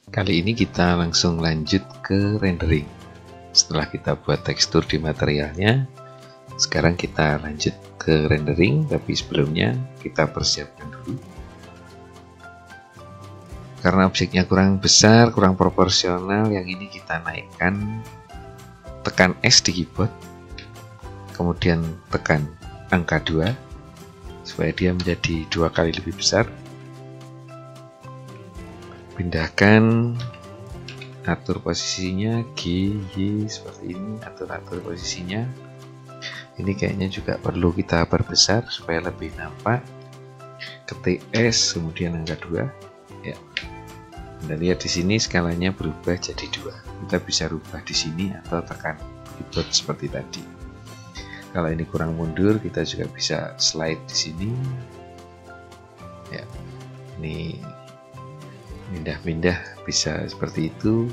Kali ini kita langsung lanjut ke rendering. Setelah kita buat tekstur di materialnya, sekarang kita lanjut ke rendering, tapi sebelumnya kita persiapkan dulu. Karena objeknya kurang besar, kurang proporsional, yang ini kita naikkan, tekan S di keyboard, kemudian tekan angka 2 supaya dia menjadi 2 kali lebih besar. Pindahkan, atur posisinya G, Y seperti ini, atur posisinya. Ini kayaknya juga perlu kita perbesar supaya lebih nampak. Ketik S kemudian angka 2 ya. Anda lihat di sini skalanya berubah jadi 2. Kita bisa rubah di sini atau tekan keyboard seperti tadi. Kalau ini kurang mundur, kita juga bisa slide di sini. Ya, ini pindah-pindah bisa seperti itu.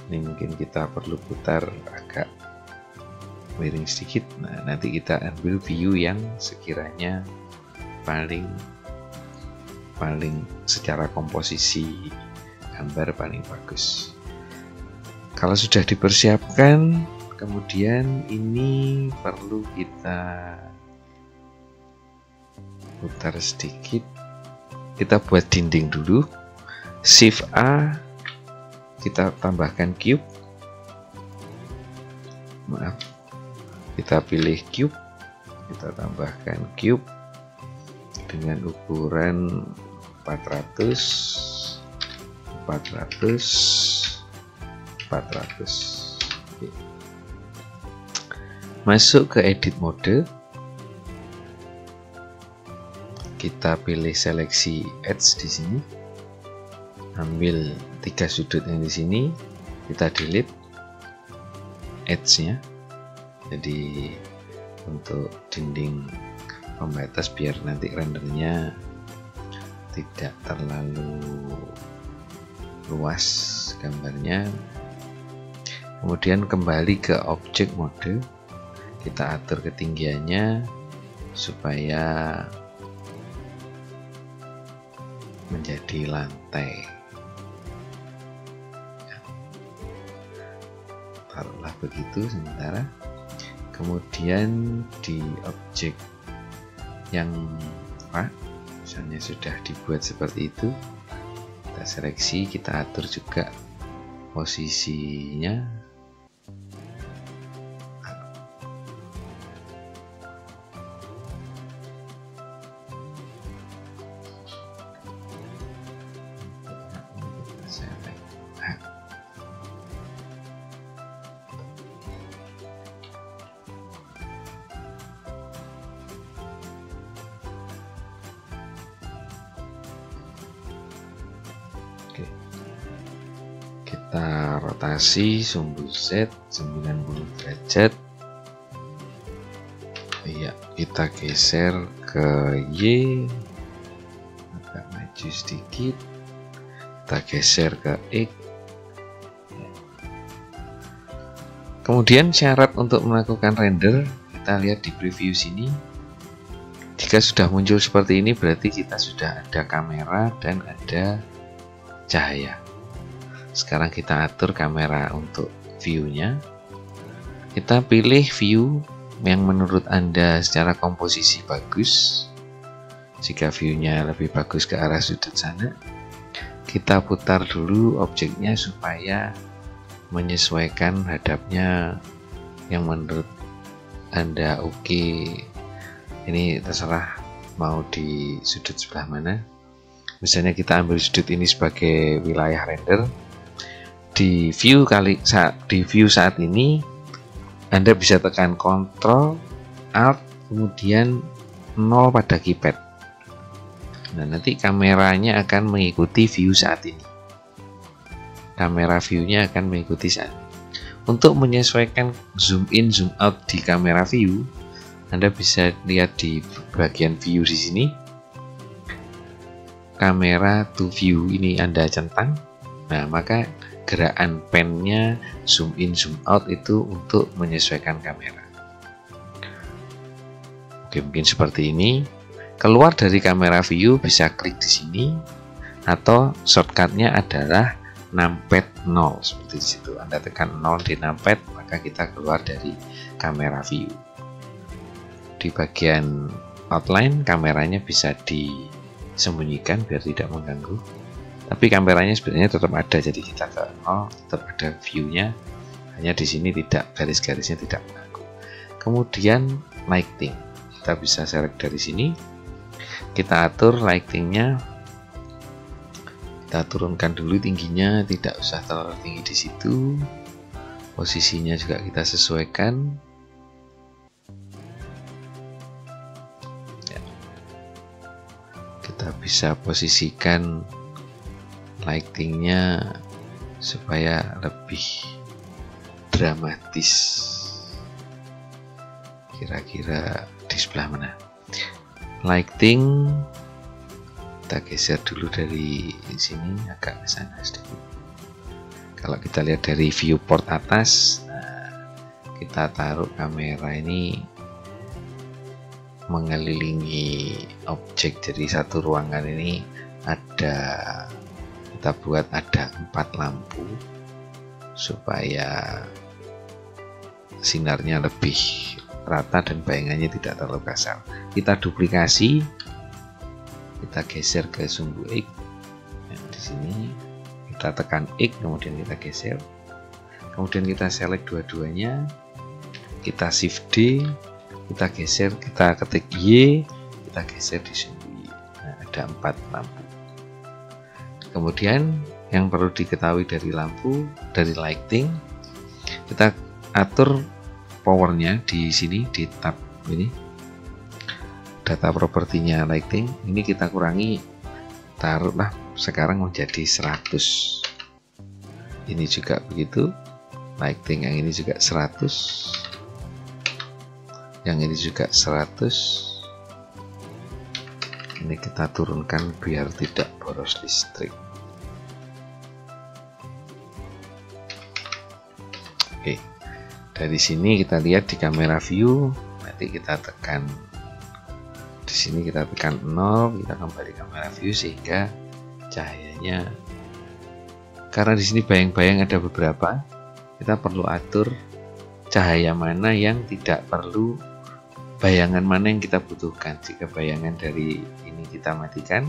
Ini mungkin kita perlu putar agak miring sedikit. Nah, nanti kita ambil view yang sekiranya paling secara komposisi gambar paling bagus. Kalau sudah dipersiapkan, kemudian ini perlu kita putar sedikit. Kita buat dinding dulu. Shift A, kita tambahkan cube. Maaf, kita pilih cube, kita tambahkan cube dengan ukuran 400. Oke. Masuk ke edit mode, kita pilih seleksi edge di sini, ambil 3 sudut yang di sini, kita delete edge-nya. Jadi untuk dinding pembatas biar nanti rendernya tidak terlalu luas gambarnya. Kemudian kembali ke objek mode, kita atur ketinggiannya supaya menjadi lantai. Taruhlah begitu sementara. Kemudian di objek yang misalnya sudah dibuat seperti itu, kita seleksi, kita atur juga posisinya. Kita rotasi sumbu Z 90 derajat. Iya, kita geser ke Y, agak maju sedikit, kita geser ke X. Kemudian syarat untuk melakukan render, kita lihat di preview sini. Jika sudah muncul seperti ini, berarti kita sudah ada kamera dan ada cahaya. Sekarang kita atur kamera untuk view-nya. Kita pilih view yang menurut Anda secara komposisi bagus. Jika view-nya lebih bagus ke arah sudut sana, kita putar dulu objeknya supaya menyesuaikan hadapnya yang menurut Anda oke. Ini terserah mau di sudut sebelah mana. Misalnya kita ambil sudut ini sebagai wilayah render. Di view saat ini Anda bisa tekan Ctrl Alt kemudian 0 pada keypad. Nah, nanti kameranya akan mengikuti view saat ini. Kamera view-nya akan mengikuti saat ini. Untuk menyesuaikan zoom in zoom out di kamera view, Anda bisa lihat di bagian view di sini. Kamera to view ini Anda centang. Nah, maka gerakan pennya zoom in zoom out itu untuk menyesuaikan kamera. Oke, mungkin seperti ini. Keluar dari kamera view bisa klik di sini, atau shortcutnya adalah numpad 0 seperti di situ. Anda tekan 0 di numpad, maka kita keluar dari kamera view. Di bagian outline kameranya bisa disembunyikan biar tidak mengganggu, tapi kameranya sebenarnya tetap ada, jadi kita ke 0 tetap ada view-nya, hanya di sini tidak, garis-garisnya tidak mengganggu. Kemudian lighting, kita bisa select dari sini, kita atur lightingnya, kita turunkan dulu tingginya, tidak usah terlalu tinggi di situ. Posisinya juga kita sesuaikan. Ya. Kita bisa posisikan lightingnya supaya lebih dramatis. Kira-kira di sebelah mana? Lighting kita geser dulu dari sini agak ke sana sedikit. Kalau kita lihat dari viewport atas, nah, kita taruh kamera ini mengelilingi objek. Jadi satu ruangan ini kita buat ada 4 lampu supaya sinarnya lebih rata dan bayangannya tidak terlalu kasar. Kita duplikasi, kita geser ke sumbu X. Nah, di sini kita tekan X, kemudian kita geser, kemudian kita select dua-duanya, kita shift D, kita geser, kita ketik Y, kita geser di sumbu Y. Nah, ada 4 lampu. Kemudian yang perlu diketahui dari lampu, dari lighting, kita atur powernya di sini, di tab ini, data propertinya lighting. Ini kita kurangi, taruhlah sekarang menjadi 100. Ini juga begitu, lighting yang ini juga 100, yang ini juga 100. Ini kita turunkan biar tidak boros listrik. Oke, dari sini kita lihat di kamera view, nanti kita tekan di sini, kita tekan 0, kita kembali kamera view sehingga cahayanya, karena di sini bayang-bayang ada beberapa, kita perlu atur cahaya mana yang tidak perlu, bayangan mana yang kita butuhkan. Jika bayangan dari ini kita matikan,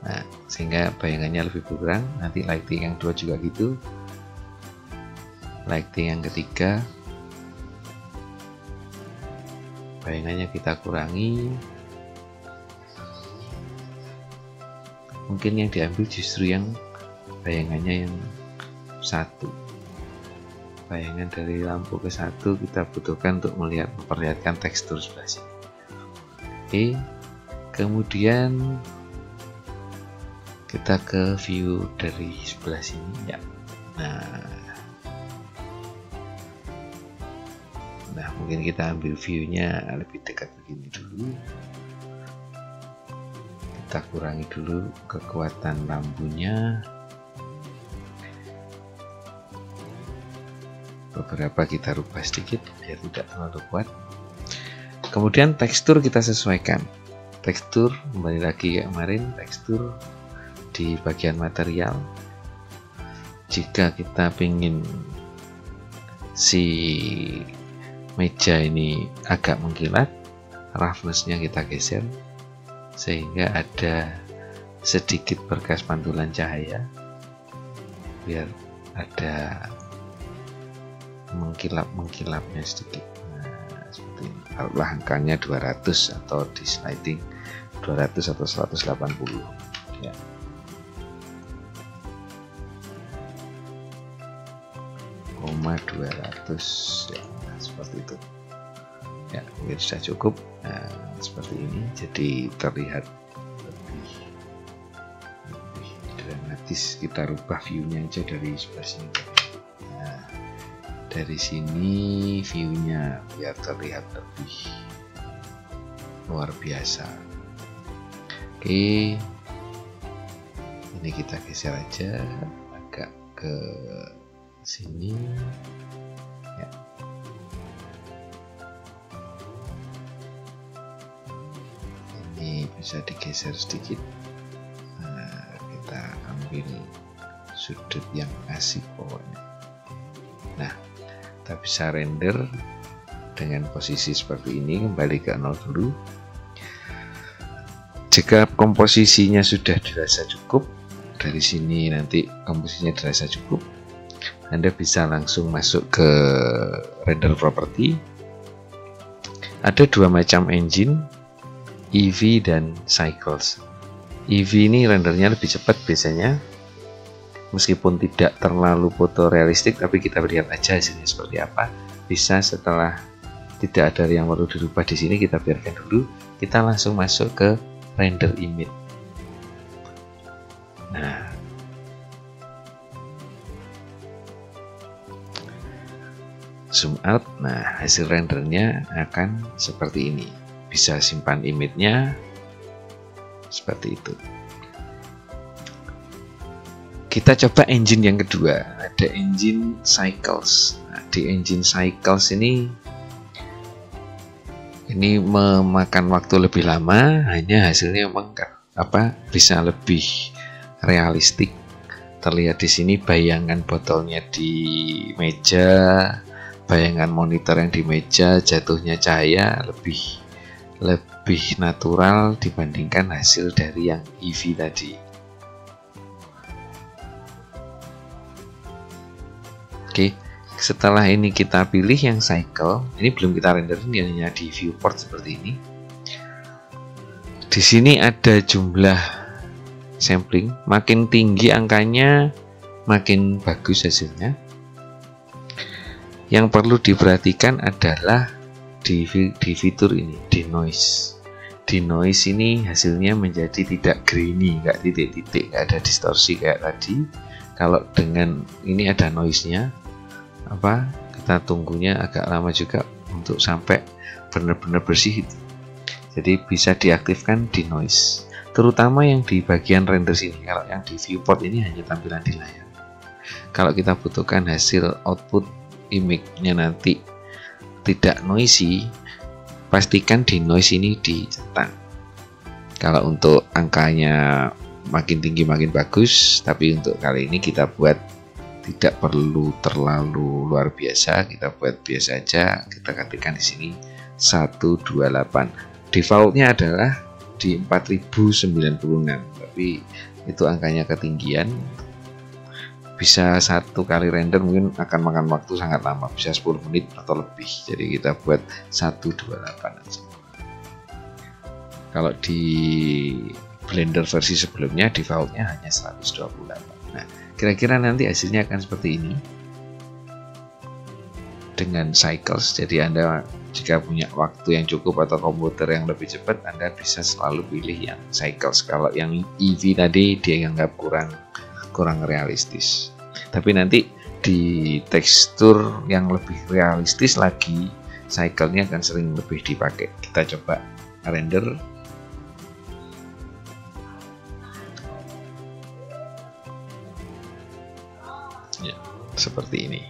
nah sehingga bayangannya lebih berkurang. Nanti lighting yang 2 juga gitu, lighting yang ketiga bayangannya kita kurangi. Mungkin yang diambil justru yang bayangannya yang 1. Bayangan dari lampu ke 1 kita butuhkan untuk memperlihatkan tekstur sebelah sini. Oke, kemudian kita ke view dari sebelah sini ya. Nah, mungkin kita ambil view-nya lebih dekat begini dulu. Kita kurangi dulu kekuatan lampunya. Beberapa kita rubah sedikit biar tidak terlalu kuat. Kemudian tekstur kita sesuaikan. Tekstur kembali lagi kayak kemarin, tekstur di bagian material. Jika kita ingin si meja ini agak mengkilat, roughness-nya kita geser sehingga ada sedikit berkas pantulan cahaya biar ada mengkilapnya sedikit. Nah, seperti ini. Kalau angkanya 200 atau di sliding 200 atau 180 ya. Koma 200 ya, seperti itu ya, mungkin sudah cukup. Nah, seperti ini jadi terlihat lebih dramatis. Kita rubah view-nya aja dari sebelah sini. Nah, dari sini view-nya biar terlihat lebih luar biasa. Oke, ini kita geser aja agak ke sini ya. Ini bisa digeser sedikit. Nah, kita ambil ambil sudut yang asik pokoknya. Nah, kita bisa render dengan posisi seperti ini, kembali ke 0 dulu. Jika komposisinya sudah dirasa cukup, dari sini nanti komposisinya dirasa cukup, Anda bisa langsung masuk ke render property. Ada dua macam engine, Eevee dan Cycles. Eevee ini rendernya lebih cepat biasanya, meskipun tidak terlalu fotorealistik, tapi kita lihat aja hasilnya seperti apa. Bisa setelah tidak ada yang perlu dirubah di sini, kita biarkan dulu. Kita langsung masuk ke render image. Nah, zoom out. Nah, hasil rendernya akan seperti ini. Bisa simpan image-nya seperti itu. Kita coba engine yang kedua. Ada engine Cycles. Nah, di engine Cycles ini memakan waktu lebih lama, hanya hasilnya memang bisa lebih realistik. Terlihat di sini bayangan botolnya di meja, bayangan monitor yang di meja, jatuhnya cahaya lebih natural dibandingkan hasil dari yang Eevee tadi. Oke, setelah ini kita pilih yang cycle. Ini belum kita render, ini hanya di viewport seperti ini. Di sini ada jumlah sampling, makin tinggi angkanya makin bagus hasilnya. Yang perlu diperhatikan adalah di fitur ini, di noise. Di noise ini hasilnya menjadi tidak grainy, nggak titik-titik, nggak ada distorsi kayak tadi. Kalau dengan ini ada noise-nya, kita tunggunya agak lama juga untuk sampai benar-benar bersih. Jadi bisa diaktifkan di noise, terutama yang di bagian render sini. Kalau yang di viewport ini hanya tampilan di layar. Kalau kita butuhkan hasil output image-nya nanti tidak noisy, pastikan di noise ini dicentang. Kalau untuk angkanya makin tinggi makin bagus, tapi untuk kali ini kita buat tidak perlu terlalu luar biasa, kita buat biasa aja. Kita ketikkan di sini 128. Defaultnya adalah di 4096, tapi itu angkanya ketinggian. Bisa satu kali render mungkin akan makan waktu sangat lama, bisa 10 menit atau lebih. Jadi kita buat 128 aja. Kalau di Blender versi sebelumnya defaultnya hanya 128. Nah, kira-kira nanti hasilnya akan seperti ini dengan Cycles. Jadi Anda jika punya waktu yang cukup atau komputer yang lebih cepat, Anda bisa selalu pilih yang Cycles. Kalau yang Eevee tadi dia anggap kurang realistis. Tapi nanti di tekstur yang lebih realistis lagi, cycle-nya akan sering lebih dipakai. Kita coba render. Ya, seperti ini.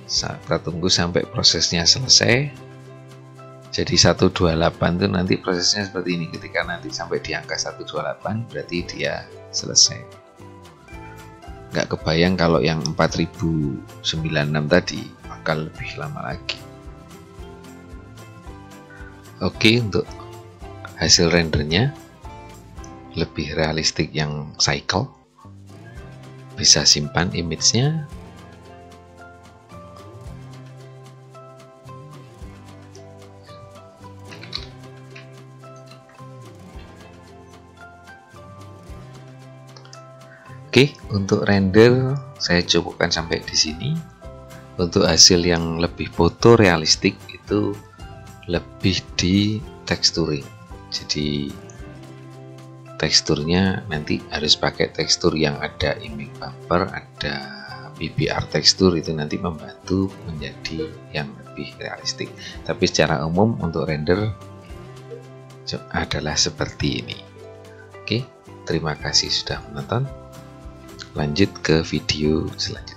Kita tunggu sampai prosesnya selesai. Jadi 128 itu nanti prosesnya seperti ini. Ketika nanti sampai di angka 128 berarti dia selesai. Nggak kebayang kalau yang 4096 tadi bakal lebih lama lagi. Oke, untuk hasil rendernya lebih realistik yang cycle. Bisa simpan image-nya. Oke, untuk render saya cukupkan sampai di sini. Untuk hasil yang lebih fotorealistik itu lebih di texturing. Jadi teksturnya nanti harus pakai tekstur yang ada image bumper, ada BBR tekstur, itu nanti membantu menjadi yang lebih realistik. Tapi secara umum untuk render adalah seperti ini. Oke, terima kasih sudah menonton. Lanjut ke video selanjutnya.